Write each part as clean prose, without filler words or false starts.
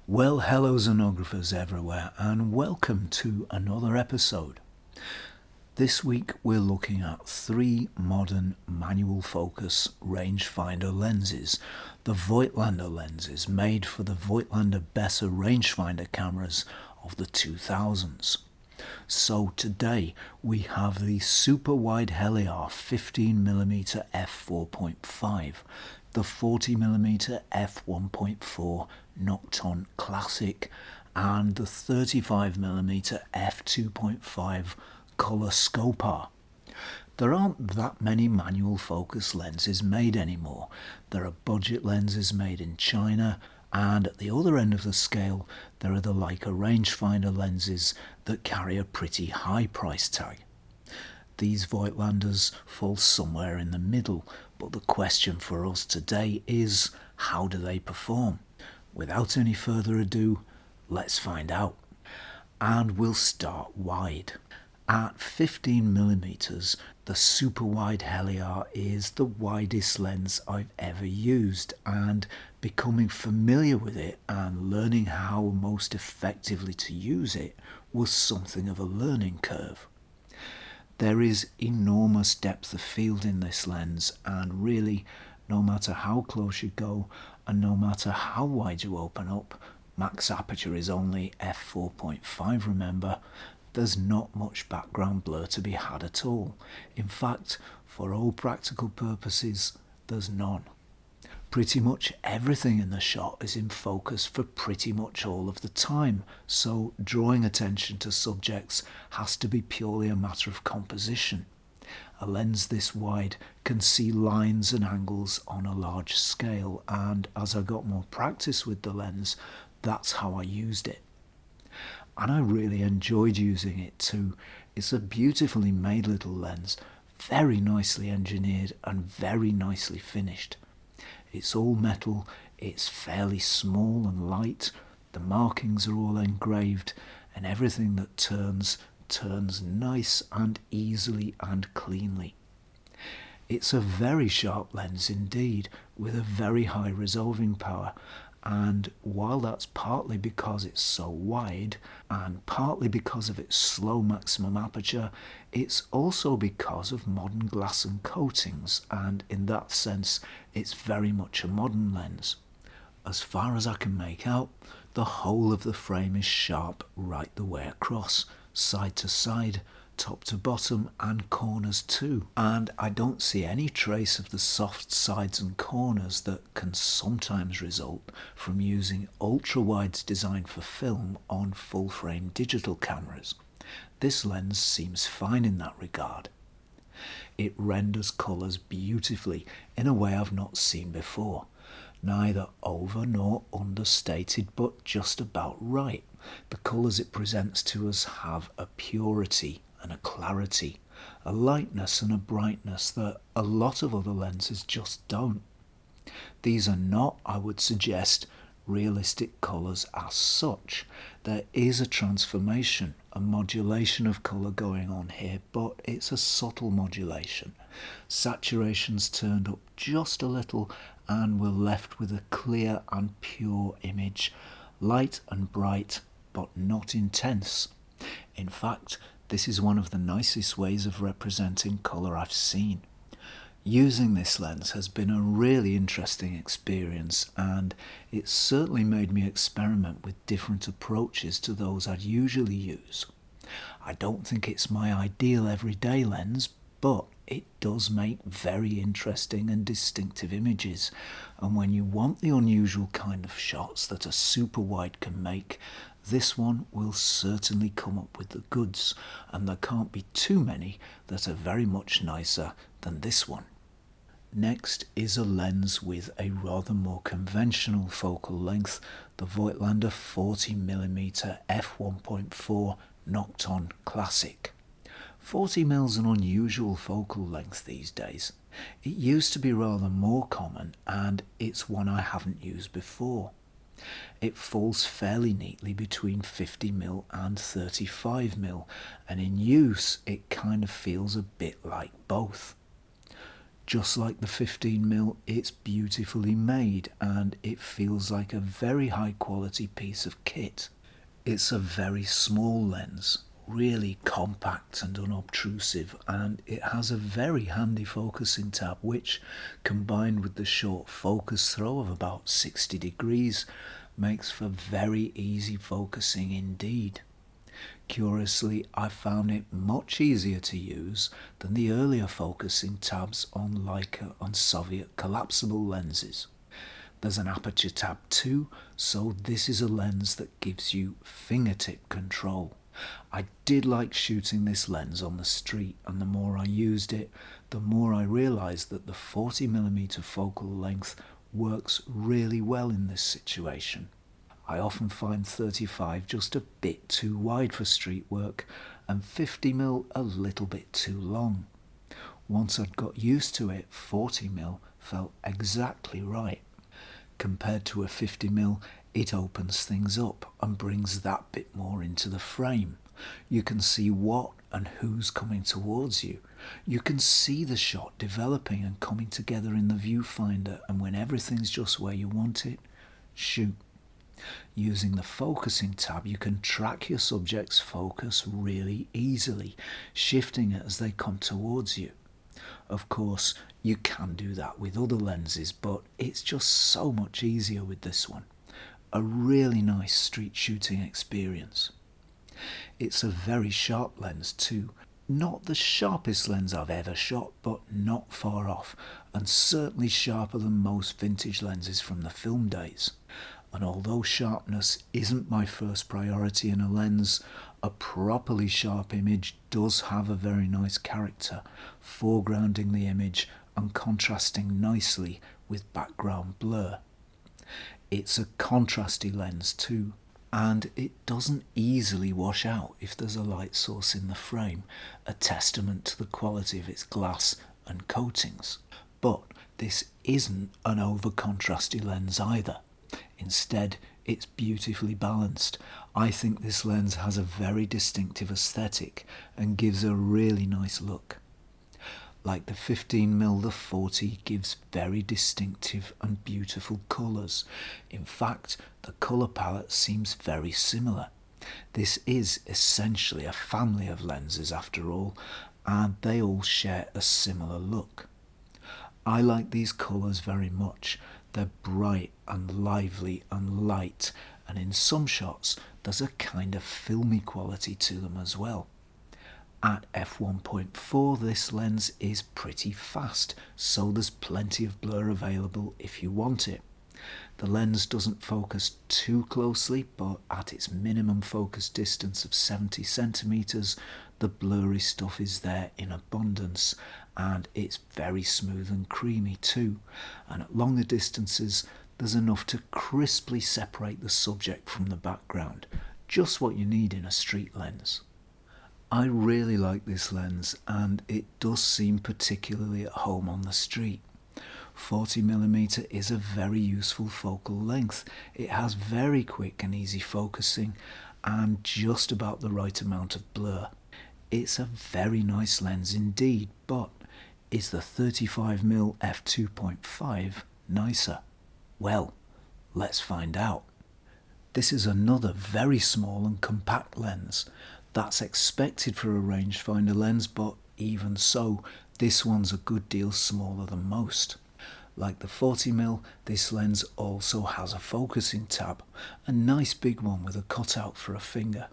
Well, hello xenographers everywhere and welcome to another episode. This week we're looking at three modern manual focus rangefinder lenses, the Voigtlander lenses made for the Voigtlander better rangefinder cameras of the 2000s. So today we have the Super Wide Heliar 15mm f4.5, the 40mm f1.4 Nocton Classic, and the 35mm f2.5 Colour Skopar. There aren't that many manual focus lenses made anymore. There are budget lenses made in China, and at the other end of the scale there are the Leica rangefinder lenses that carry a pretty high price tag. These Voigtlanders fall somewhere in the middle, but the question for us today is, how do they perform? Without any further ado, let's find out. And we'll start wide. At 15mm, the Super Wide Heliar is the widest lens I've ever used, and becoming familiar with it and learning how most effectively to use it was something of a learning curve. There is enormous depth of field in this lens, and really, no matter how close you go and no matter how wide you open up, max aperture is only f4.5, remember, there's not much background blur to be had at all. In fact, for all practical purposes, there's none. Pretty much everything in the shot is in focus for pretty much all of the time, so drawing attention to subjects has to be purely a matter of composition. A lens this wide can see lines and angles on a large scale, and as I got more practice with the lens, that's how I used it. And I really enjoyed using it too. It's a beautifully made little lens, very nicely engineered and very nicely finished. It's all metal, it's fairly small and light, the markings are all engraved, and everything that turns nice and easily and cleanly. It's a very sharp lens indeed, with a very high resolving power, and while that's partly because it's so wide and partly because of its slow maximum aperture, it's also because of modern glass and coatings, and in that sense it's very much a modern lens. As far as I can make out, the whole of the frame is sharp right the way across, side to side, top to bottom, and corners too, and I don't see any trace of the soft sides and corners that can sometimes result from using ultra-wides designed for film on full-frame digital cameras. This lens seems fine in that regard. It renders colours beautifully in a way I've not seen before, neither over nor understated, but just about right. The colours it presents to us have a purity and a clarity, a lightness and a brightness that a lot of other lenses just don't. These are not, I would suggest, realistic colours as such. There is a transformation, a modulation of colour going on here, but it's a subtle modulation. Saturation's turned up just a little and we're left with a clear and pure image, light and bright, but not intense. In fact, this is one of the nicest ways of representing colour I've seen. Using this lens has been a really interesting experience, and it's certainly made me experiment with different approaches to those I'd usually use. I don't think it's my ideal everyday lens, but it does make very interesting and distinctive images, and when you want the unusual kind of shots that a super wide can make, this one will certainly come up with the goods, and there can't be too many that are very much nicer than this one. Next is a lens with a rather more conventional focal length, the Voigtlander 40mm f1.4 Nocton Classic. 40mm is an unusual focal length these days. It used to be rather more common, and it's one I haven't used before. It falls fairly neatly between 50mm and 35mm, and in use it kind of feels a bit like both. Just like the 15mm, it's beautifully made and it feels like a very high quality piece of kit. It's a very small lens, really compact and unobtrusive, and it has a very handy focusing tab which, combined with the short focus throw of about 60 degrees, makes for very easy focusing indeed. Curiously, I found it much easier to use than the earlier focusing tabs on Leica and Soviet collapsible lenses. There's an aperture tab too, so this is a lens that gives you fingertip control. I did like shooting this lens on the street, and the more I used it, the more I realised that the 40mm focal length works really well in this situation. I often find 35 just a bit too wide for street work and 50mm a little bit too long. Once I'd got used to it, 40mm felt exactly right. Compared to a 50mm, it opens things up and brings that bit more into the frame. You can see what and who's coming towards you. You can see the shot developing and coming together in the viewfinder, and when everything's just where you want it, shoot. Using the focusing tab, you can track your subject's focus really easily, shifting it as they come towards you. Of course, you can do that with other lenses, but it's just so much easier with this one. A really nice street shooting experience. It's a very sharp lens too. Not the sharpest lens I've ever shot, but not far off, and certainly sharper than most vintage lenses from the film days. And although sharpness isn't my first priority in a lens, a properly sharp image does have a very nice character, foregrounding the image and contrasting nicely with background blur. It's a contrasty lens too, and it doesn't easily wash out if there's a light source in the frame, a testament to the quality of its glass and coatings. But this isn't an over-contrasty lens either. Instead, it's beautifully balanced. I think this lens has a very distinctive aesthetic and gives a really nice look. Like the 15mm, the 40 gives very distinctive and beautiful colours. In fact, the colour palette seems very similar. This is essentially a family of lenses after all, and they all share a similar look. I like these colours very much. They're bright and lively and light, and in some shots there's a kind of filmy quality to them as well. At f1.4 this lens is pretty fast, so there's plenty of blur available if you want it. The lens doesn't focus too closely, but at its minimum focus distance of 70 centimeters, the blurry stuff is there in abundance, and it's very smooth and creamy too, and at longer distances there's enough to crisply separate the subject from the background, just what you need in a street lens. I really like this lens, and it does seem particularly at home on the street. 40mm is a very useful focal length. It has very quick and easy focusing and just about the right amount of blur. It's a very nice lens indeed, but is the 35mm f2.5 nicer? Well, let's find out. This is another very small and compact lens. That's expected for a rangefinder lens, but even so, this one's a good deal smaller than most. Like the 40mm, this lens also has a focusing tab, a nice big one with a cutout for a finger.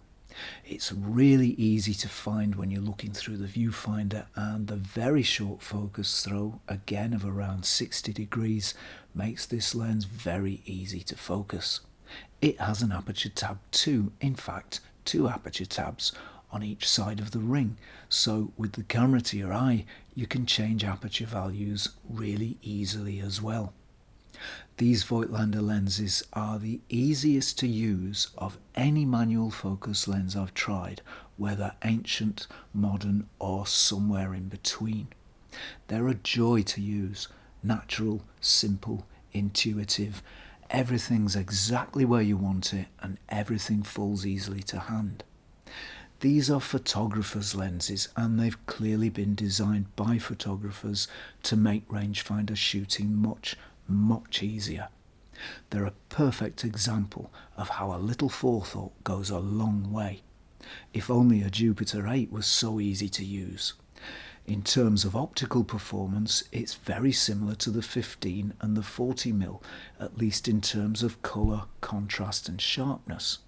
It's really easy to find when you're looking through the viewfinder, and the very short focus throw, again of around 60 degrees, makes this lens very easy to focus. It has an aperture tab too, in fact 2 aperture tabs on each side of the ring, so with the camera to your eye you can change aperture values really easily as well. These Voigtlander lenses are the easiest to use of any manual focus lens I've tried, whether ancient, modern or somewhere in between. They're a joy to use, natural, simple, intuitive. Everything's exactly where you want it and everything falls easily to hand. These are photographers' lenses, and they've clearly been designed by photographers to make rangefinder shooting much, much easier. They're a perfect example of how a little forethought goes a long way. If only a Jupiter 8 was so easy to use. In terms of optical performance, it's very similar to the 15 and the 40mm, at least in terms of colour, contrast and sharpness.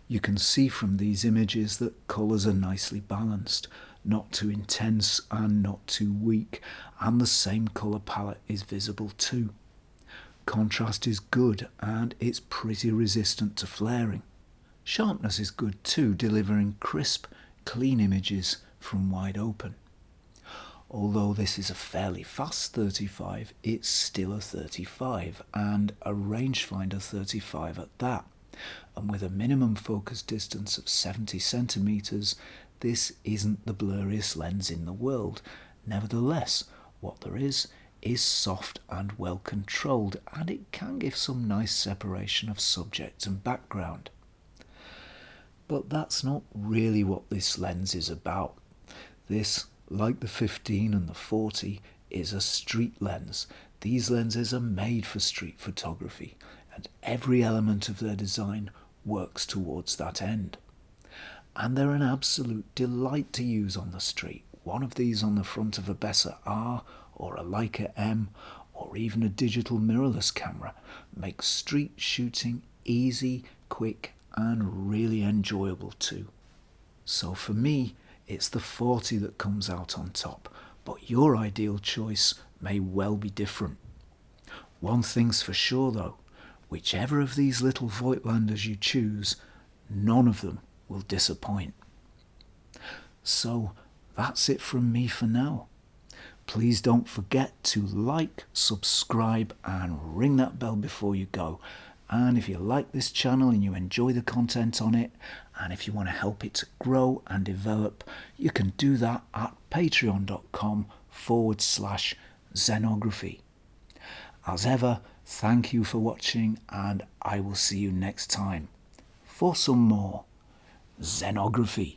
You can see from these images that colours are nicely balanced, not too intense and not too weak, and the same colour palette is visible too. Contrast is good and it's pretty resistant to flaring. Sharpness is good too, delivering crisp, clean images from wide open. Although this is a fairly fast 35, it's still a 35 and a rangefinder 35 at that. And with a minimum focus distance of 70 centimeters, this isn't the blurriest lens in the world. Nevertheless, what there is soft and well controlled, and it can give some nice separation of subject and background. But that's not really what this lens is about. This, like the 15 and the 40, is a street lens. These lenses are made for street photography, and every element of their design works towards that end. And they're an absolute delight to use on the street. One of these on the front of a Bessa R or a Leica M or even a digital mirrorless camera makes street shooting easy, quick and really enjoyable too. So for me, it's the 40 that comes out on top, but your ideal choice may well be different. One thing's for sure though, whichever of these little Voigtlanders you choose, none of them will disappoint. So that's it from me for now. Please don't forget to like, subscribe and ring that bell before you go. And if you like this channel and you enjoy the content on it, and if you want to help it to grow and develop, you can do that at patreon.com/Zenography. As ever, thank you for watching, and I will see you next time for some more Zenography.